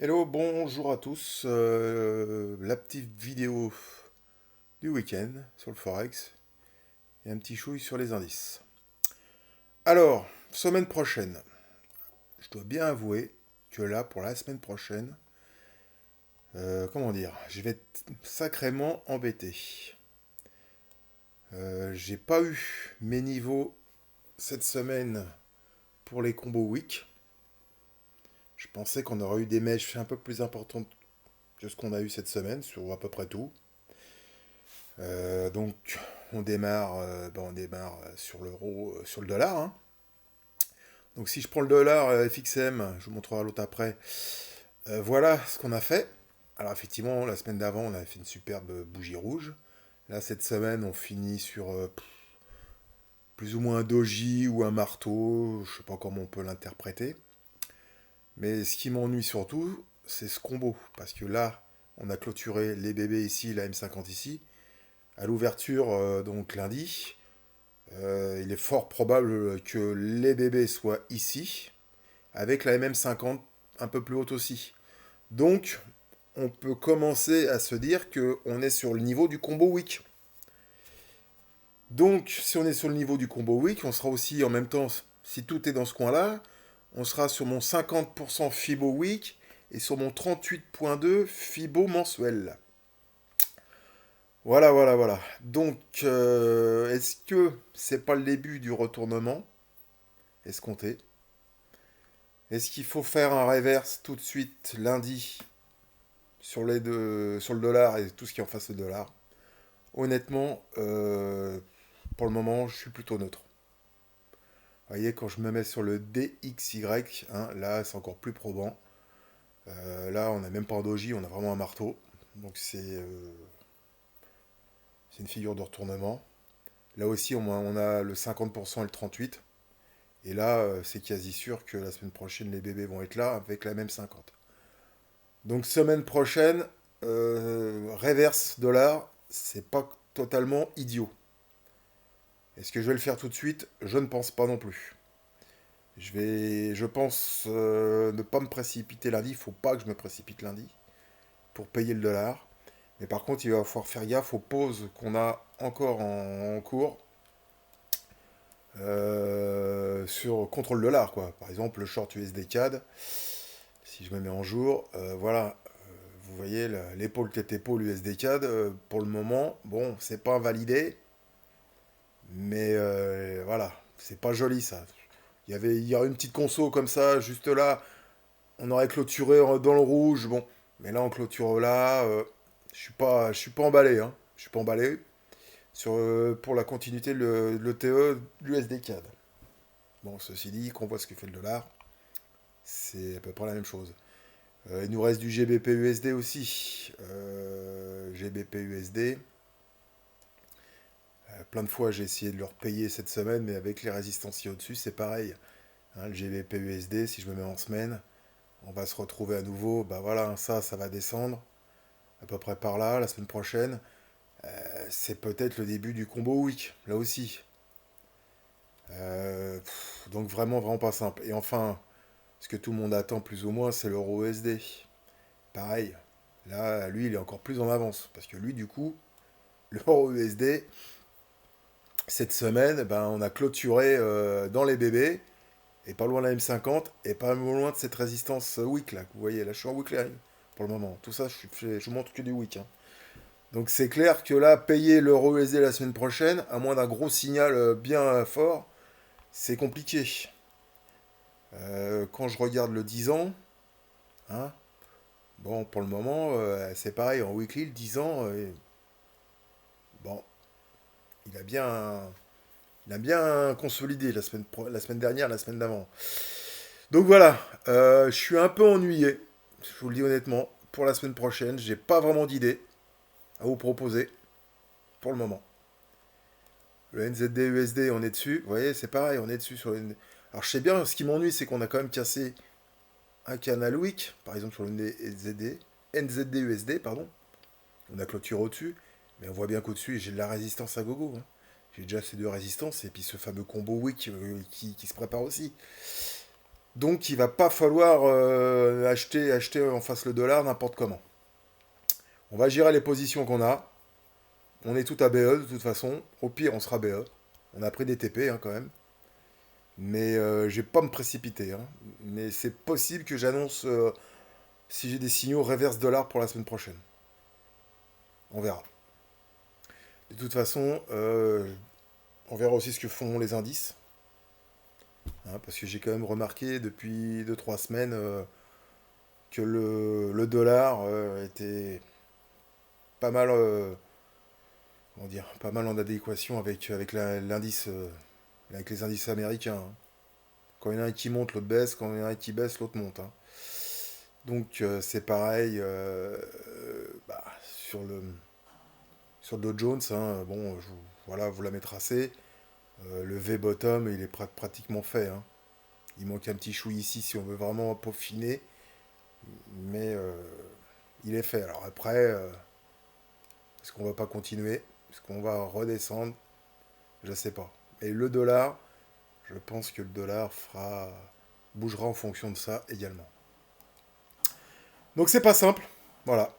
Hello, bonjour à tous. La petite vidéo du week-end sur le Forex et un petit chouille sur les indices. Alors, semaine prochaine, je dois bien avouer que là, pour la semaine prochaine, comment dire, je vais être sacrément embêté. J'ai pas eu mes niveaux cette semaine pour les combos week. Je pensais qu'on aurait eu des mèches un peu plus importantes que ce qu'on a eu cette semaine sur à peu près tout. Donc on démarre sur l'euro, sur le dollar, hein. Donc si je prends le dollar FXM, je vous montrerai l'autre après. Voilà ce qu'on a fait. Alors effectivement, la semaine d'avant, on avait fait une superbe bougie rouge. Là, cette semaine, on finit sur plus ou moins un doji ou un marteau. Je sais pas comment on peut l'interpréter. Mais ce qui m'ennuie surtout, c'est ce combo. Parce que là, on a clôturé les bébés ici, la M50 ici. À l'ouverture, donc lundi, il est fort probable que les bébés soient ici, avec la MM50 un peu plus haute aussi. Donc, on peut commencer à se dire qu'on est sur le niveau du combo week. Donc, si on est sur le niveau du combo week, on sera aussi en même temps, si tout est dans ce coin-là, on sera sur mon 50% Fibo week et sur mon 38,2 Fibo mensuel. Voilà, voilà, voilà. Donc, est-ce que c'est pas le début du retournement escompté? Est-ce qu'il faut faire un reverse tout de suite lundi sur sur le dollar et tout ce qui est en face du dollar? Honnêtement, pour le moment, je suis plutôt neutre. Vous voyez, quand je me mets sur le DXY, hein, là, c'est encore plus probant. Là, on n'a même pas un doji, on a vraiment un marteau. Donc, c'est une figure de retournement. Là aussi, on a le 50% et le 38%. Et là, c'est quasi sûr que la semaine prochaine, les bébés vont être là avec la même 50. Donc semaine prochaine, reverse dollar, c'est pas totalement idiot. Est-ce que je vais le faire tout de suite? Je ne pense pas non plus. Je pense ne pas me précipiter lundi. Il faut pas que je me précipite lundi pour payer le dollar. Mais par contre, il va falloir faire gaffe aux pauses qu'on a encore en cours sur contre le dollar, quoi. Par exemple, le short USD CAD. Si je me mets en jour, voilà, vous voyez l'épaule tête épaule USD CAD, pour le moment, bon, c'est pas invalidé, mais voilà, c'est pas joli ça. Il y aurait une petite conso comme ça, juste là, on aurait clôturé dans le rouge, bon, mais là on clôture là, je suis pas emballé, hein, je suis pas emballé sur pour la continuité le TE de l'USD CAD. Bon, ceci dit, qu'on voit ce que fait le dollar, c'est à peu près la même chose. Il nous reste du GBP USD aussi. GBP USD. Plein de fois j'ai essayé de leur payer cette semaine, mais avec les résistances au-dessus, c'est pareil. Hein, le GBP USD, si je me mets en semaine, on va se retrouver à nouveau. Bah voilà, ça va descendre à peu près par là la semaine prochaine. C'est peut-être le début du combo week, là aussi. Donc vraiment, vraiment pas simple. Et enfin, ce que tout le monde attend plus ou moins, c'est l'euro USD. Pareil. Là, lui, il est encore plus en avance. Parce que lui, du coup, l'euro USD, cette semaine, ben, on a clôturé dans les bébés, et pas loin de la M50, et pas loin de cette résistance week là. Vous voyez, là je suis en weekly pour le moment. Tout ça, je vous montre que du week, hein. Donc c'est clair que là, payer l'euro USD la semaine prochaine, à moins d'un gros signal bien fort, c'est compliqué. Quand je regarde le 10 ans, hein, bon, pour le moment, c'est pareil, en weekly, le 10 ans, bon, il a bien, il a bien consolidé la semaine dernière, la semaine d'avant. Donc voilà, je suis un peu ennuyé, je vous le dis honnêtement, pour la semaine prochaine. J'ai pas vraiment d'idée à vous proposer pour le moment. Le NZD USD, on est dessus. Vous voyez, c'est pareil, on est dessus sur le. Alors je sais bien, ce qui m'ennuie, c'est qu'on a quand même cassé un canal week, par exemple sur le NZD USD, pardon. On a clôture au-dessus, mais on voit bien qu'au-dessus, j'ai de la résistance à gogo, hein. J'ai déjà ces deux résistances et puis ce fameux combo week qui se prépare aussi. Donc il va pas falloir acheter en face le dollar n'importe comment. On va gérer les positions qu'on a. On est tout à BE de toute façon. Au pire, on sera BE. On a pris des TP hein, quand même. Mais je vais pas me précipiter, hein. Mais c'est possible que j'annonce si j'ai des signaux reverse dollar pour la semaine prochaine. On verra. De toute façon, on verra aussi ce que font les indices. Hein, parce que j'ai quand même remarqué depuis 2 3 semaines que le dollar était pas mal, comment dire, pas mal en adéquation avec l'indice, avec les indices américains. Hein. Quand il y en a un qui monte, l'autre baisse. Quand il y en a un qui baisse, l'autre monte. Hein. Donc c'est pareil bah, sur le Dow Jones. Hein, bon, voilà, vous l'avez tracé. Le V-bottom, il est pratiquement fait. Hein. Il manque un petit chou ici si on veut vraiment peaufiner. Mais il est fait. Alors après, est-ce qu'on va pas continuer? Est-ce qu'on va redescendre? Je sais pas. Et le dollar, je pense que le dollar bougera en fonction de ça également. Donc c'est pas simple. Voilà.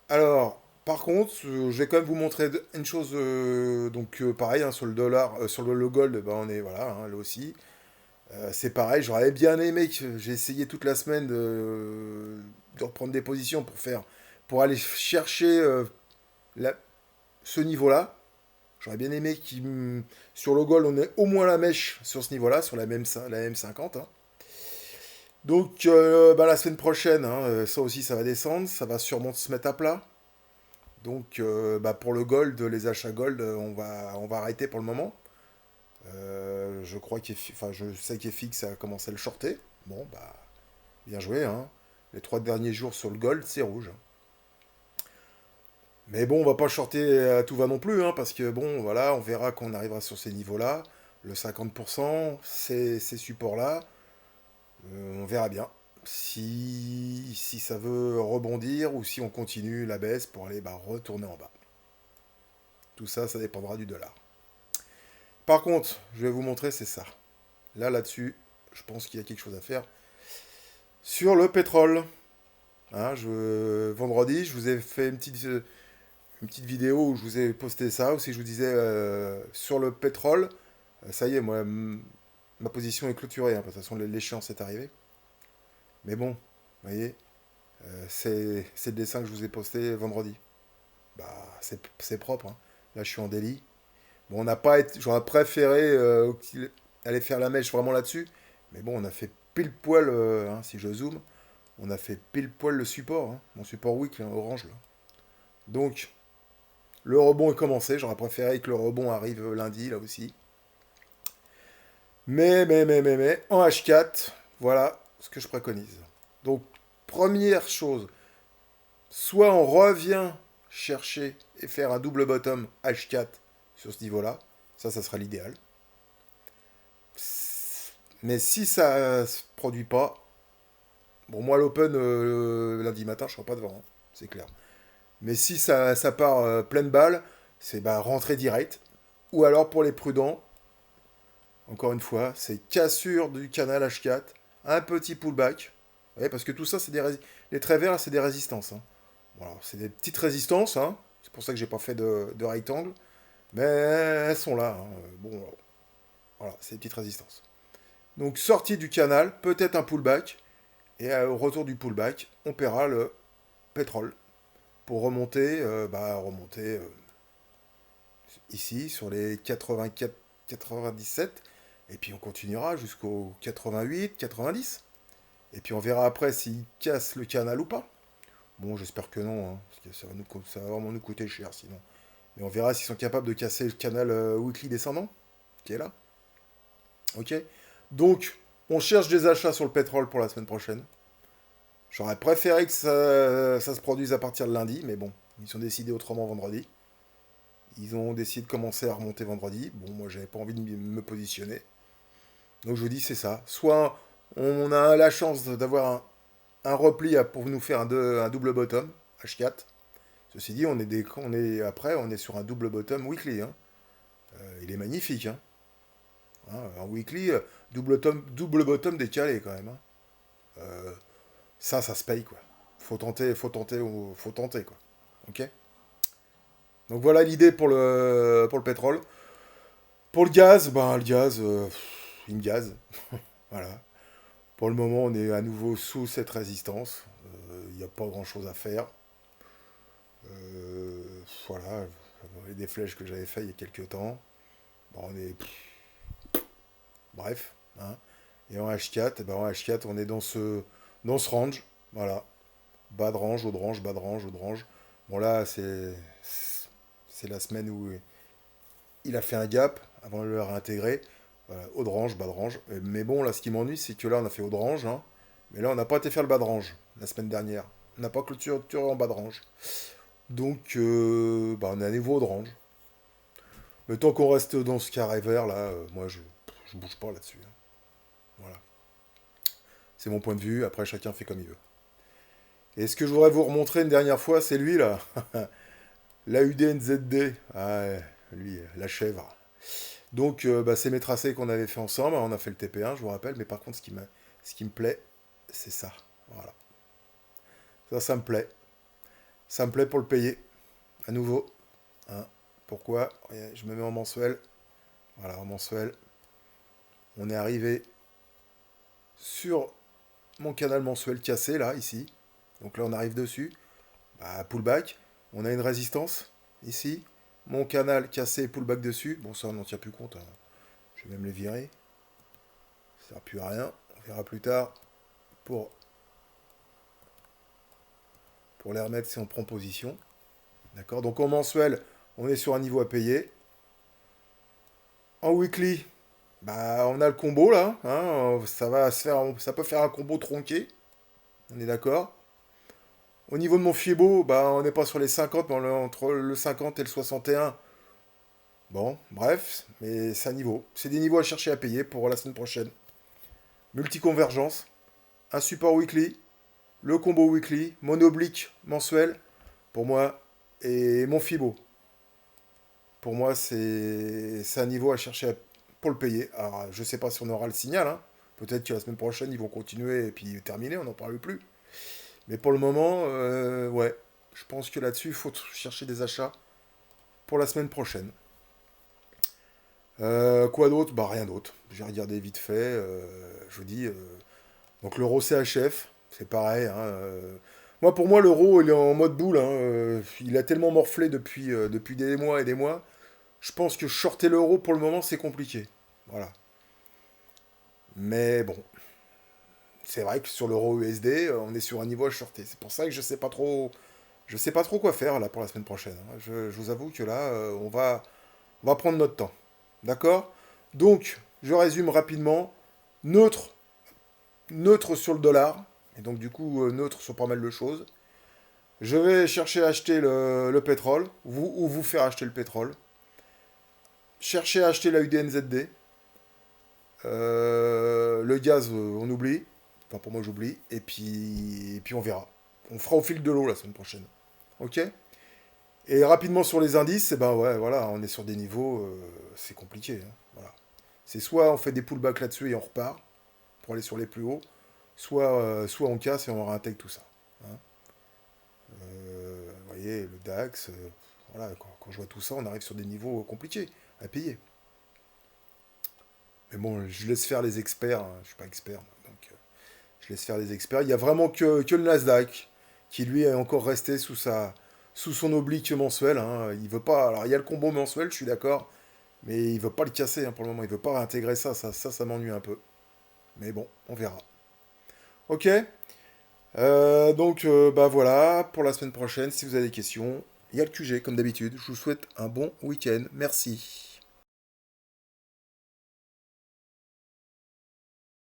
Alors, par contre, je vais quand même vous montrer une chose. Donc pareil, hein, sur le dollar, sur le gold, ben, on est voilà, hein, là aussi. C'est pareil, j'aurais bien aimé que j'ai essayé toute la semaine de reprendre des positions pour aller chercher la- ce niveau-là. J'aurais bien aimé sur le gold, on ait au moins la mèche sur ce niveau-là, sur la M50. Hein. Donc, bah, la semaine prochaine, hein, ça aussi, ça va descendre. Ça va sûrement se mettre à plat. Donc, bah, pour le gold, les achats gold, on va arrêter pour le moment. Je crois enfin, je sais qu'FX a commencé à le shorter. Bon, bah, bien joué, hein. Les 3 derniers jours sur le gold, c'est rouge. Mais bon, on va pas shorter à tout va non plus, hein, parce que bon, voilà, on verra quand on arrivera sur ces niveaux-là. Le 50%, ces supports-là, on verra bien si ça veut rebondir ou si on continue la baisse pour aller bah, retourner en bas. Tout ça, ça dépendra du dollar. Par contre, je vais vous montrer, c'est ça. Là-dessus, je pense qu'il y a quelque chose à faire. Sur le pétrole, hein, vendredi, je vous ai fait une petite vidéo où je vous ai posté ça, aussi je vous disais sur le pétrole, ça y est, moi, ma position est clôturée, hein, de toute façon l'échéance est arrivée. Mais bon, vous voyez, c'est le dessin que je vous ai posté vendredi. Bah, c'est propre, hein. Là, je suis en délit. Bon, on n'a pas été, j'aurais préféré aller faire la mèche vraiment là-dessus, mais bon, on a fait pile poil, hein, si je zoome, on a fait pile poil le support, hein, mon support week, là, orange, là. Donc, le rebond est commencé, j'aurais préféré que le rebond arrive lundi, là aussi. Mais, en H4, voilà ce que je préconise. Donc, première chose, soit on revient chercher et faire un double bottom H4 sur ce niveau-là, ça sera l'idéal. Mais si ça ne se produit pas, bon, moi l'open lundi matin, je serai pas devant, hein, c'est clair. Mais si ça part pleine balle, c'est bah, rentrer direct. Ou alors pour les prudents, encore une fois, c'est cassure du canal H4, un petit pullback. Ouais, parce que tout ça, les traits verts, c'est des résistances. Hein. Voilà, c'est des petites résistances. Hein. C'est pour ça que j'ai pas fait de right angle. Mais elles sont là. Hein. Bon, voilà, c'est des petites résistances. Donc sortie du canal, peut-être un pullback. Et au retour du pullback, on paiera le pétrole pour remonter ici sur les 84, 97. Et puis on continuera jusqu'au 88, 90. Et puis on verra après s'il casse le canal ou pas. Bon, j'espère que non, hein, parce que ça va vraiment nous coûter cher sinon. Mais on verra s'ils sont capables de casser le canal weekly descendant, qui est là. Ok. Donc, on cherche des achats sur le pétrole pour la semaine prochaine. J'aurais préféré que ça se produise à partir de lundi, mais bon, ils ont décidé autrement vendredi. Ils ont décidé de commencer à remonter vendredi. Bon, moi, j'avais pas envie de me positionner. Donc, je vous dis, c'est ça. Soit on a la chance d'avoir un repli pour nous faire un double bottom, H4. Ceci dit, après, on est sur un double bottom weekly. Hein. Il est magnifique. Hein. Hein. En weekly, double bottom décalé quand même. Hein. Euh, ça se paye quoi. Faut tenter quoi. Ok. Donc voilà l'idée pour le pétrole. Pour le gaz, ben le gaz, il me gaze. Voilà. Pour le moment, on est à nouveau sous cette résistance. Il n'y a pas grand chose à faire. Voilà. J'avais des flèches que j'avais fait il y a quelques temps. Bon, on est. Bref. Hein. Et en H4, eh ben en H4, on est dans ce range. Voilà. Bas de range, haut de range, bas de range, haut de range. Bon, là, c'est la semaine où il a fait un gap avant de le réintégrer. Voilà, haut de range, bas de range. Mais bon, là, ce qui m'ennuie, c'est que là, on a fait haut de range. Hein. Mais là, on n'a pas été faire le bas de range la semaine dernière. On n'a pas clôturé en bas de range. Donc, bah, on est à niveau haut de range. Mais tant qu'on reste dans ce carré vert, là, moi, je bouge pas là-dessus. Hein. Voilà. C'est mon point de vue. Après, chacun fait comme il veut. Et ce que je voudrais vous remontrer une dernière fois, c'est lui, là. La UDNZD. Ah, ouais, lui, la chèvre. Donc, bah, c'est mes tracés qu'on avait fait ensemble. On a fait le TP1, je vous rappelle. Mais par contre, ce qui me plaît, c'est ça. Voilà. Ça me plaît. Ça me plaît pour le payer. À nouveau. Hein. Pourquoi? Je me mets en mensuel. Voilà, en mensuel. On est arrivé sur mon canal mensuel cassé, là, ici. Donc là, on arrive dessus. Bah, pullback. On a une résistance, ici. Mon canal cassé, pullback dessus. Bon, ça, on n'en tient plus compte. Hein. Je vais même les virer. Ça ne sert plus à rien. On verra plus tard pour, pour les remettre si on prend position. D'accord. Donc en mensuel, on est sur un niveau à payer. En weekly, bah, on a le combo là. Hein, ça peut faire un combo tronqué. On est d'accord. Au niveau de mon Fiebo, bah, on n'est pas sur les 50, mais on est entre le 50 et le 61. Bon, bref, mais c'est un niveau. C'est des niveaux à chercher à payer pour la semaine prochaine. Multiconvergence, un support weekly, le combo weekly, mon oblique mensuel, pour moi, et mon Fibo. Pour moi, c'est un niveau à chercher pour le payer. Alors, je sais pas si on aura le signal. Hein. Peut-être que la semaine prochaine, ils vont continuer et puis terminer, on n'en parle plus. Mais pour le moment, ouais, je pense que là-dessus, il faut chercher des achats pour la semaine prochaine. Quoi d'autre? Bah rien d'autre. J'ai regardé vite fait. Je vous dis. Donc l'euro CHF, c'est pareil. Hein, moi, pour moi, l'euro, il est en mode boule. Hein, il a tellement morflé depuis des mois et des mois. Je pense que shorter l'euro pour le moment, c'est compliqué. Voilà. Mais bon, c'est vrai que sur l'euro USD, on est sur un niveau à shorter. C'est pour ça que je sais pas trop quoi faire là pour la semaine prochaine. Hein. Je vous avoue que là, on va prendre notre temps. D'accord? Donc, je résume rapidement. Neutre, neutre sur le dollar. Et donc, du coup, neutre sur pas mal de choses. Je vais chercher à acheter le pétrole. Ou vous faire acheter le pétrole. Chercher à acheter la UDNZD. Le gaz, on oublie. Enfin, pour moi, j'oublie. Et puis, on verra. On fera au fil de l'eau la semaine prochaine. Ok? Et rapidement sur les indices, eh ben ouais, voilà, on est sur des niveaux, c'est compliqué. Hein, voilà. C'est soit on fait des pullbacks là-dessus et on repart pour aller sur les plus hauts, soit on casse et on réintègre tout ça. Hein. Vous voyez, le DAX, voilà, quand je vois tout ça, on arrive sur des niveaux compliqués à payer. Mais bon, je laisse faire les experts, hein, je suis pas expert, donc je laisse faire les experts. Il y a vraiment que le Nasdaq qui lui est encore resté sous son oblique mensuel. Hein. Il veut pas. Alors il y a le combo mensuel, je suis d'accord, mais il veut pas le casser hein, pour le moment. Il veut pas réintégrer ça. Ça m'ennuie un peu. Mais bon, on verra. Ok. Donc bah voilà pour la semaine prochaine. Si vous avez des questions, il y a le QG comme d'habitude. Je vous souhaite un bon week-end. Merci.